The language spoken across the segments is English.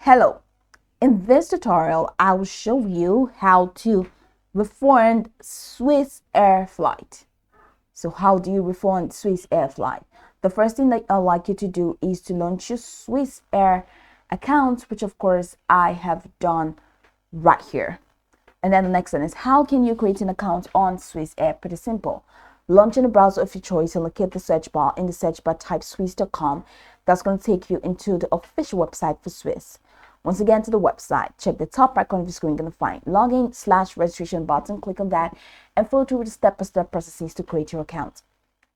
Hello, in this tutorial, I will show you how to refund Swiss Air flight. So how do you refund Swiss Air flight? The first thing that I'd like you to do is to launch your Swiss Air account, which of course I have done right here. And then the next one is how can you create an account on Swiss Air? Pretty simple. Launch in a browser of your choice and locate the search bar. In the search bar, type swiss.com. That's going to take you into the official website for Swiss. Once again, to the website, check the top right corner of the screen. You're going to find login/registration button. Click on that and follow through the step-by-step processes to create your account.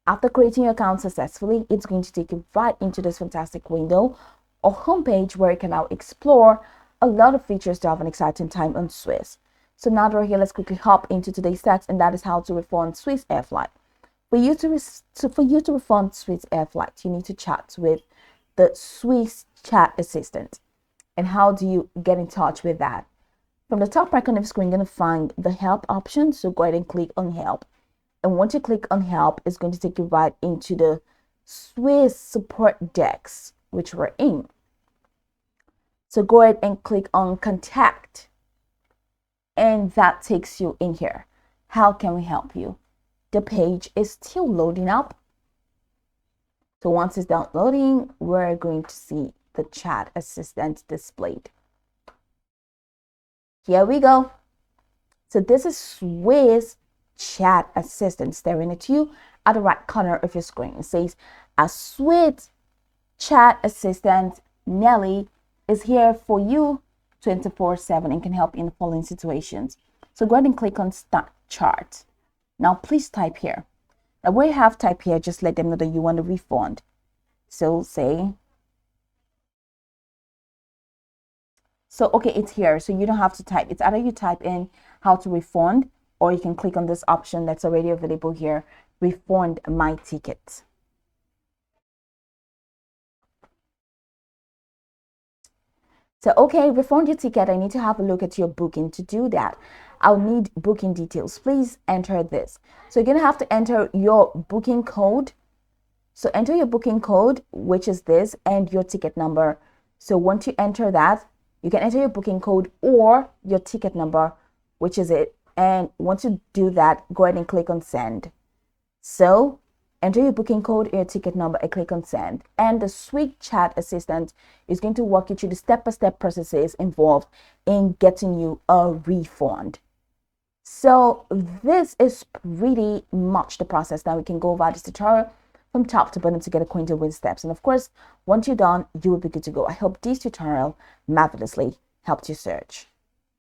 After creating your account successfully, it's going to take you right into this fantastic window or homepage where you can now explore a lot of features to have an exciting time on Swiss. So now that we're here, let's quickly hop into today's text, and that is how to refund Swiss Air flight. For you to refund Swiss Air flight, you need to chat with the Swiss chat assistant. And how do you get in touch with that? From the top right corner of the screen, you're going to find the help option. So go ahead and click on help. And once you click on help, it's going to take you right into the Swiss support desk, which we're in. So go ahead and click on contact. And that takes you in here. How can we help you? The page is still loading up. So once it's done loading, we're going to see the chat assistant displayed. Here we go. So this is Swiss chat assistant staring at you at the right corner of your screen. It says, a Swiss chat assistant, Nelly, is here for you 24/7 and can help you in the following situations. So go ahead and click on Start Chat. Now please type here. Now where you have type here, just let them know that you want a refund. So say, okay, it's here. So you don't have to type. It's either you type in how to refund, or you can click on this option that's already available here, refund my ticket. So, okay, refund your ticket. I need to have a look at your booking. To do that, I'll need booking details. Please enter this. So you're going to have to enter your booking code. So enter your booking code, which is this, and your ticket number. So once you enter that, you can enter your booking code or your ticket number, which is it. And once you do that, go ahead and click on send. So enter your booking code, your ticket number, and click on send. And the Swiss chat assistant is going to walk you through the step-by-step processes involved in getting you a refund. So this is pretty much the process. Now we can go over this tutorial from top to bottom to get acquainted with steps. And of course, once you're done, you will be good to go. I hope this tutorial marvelously helped you search.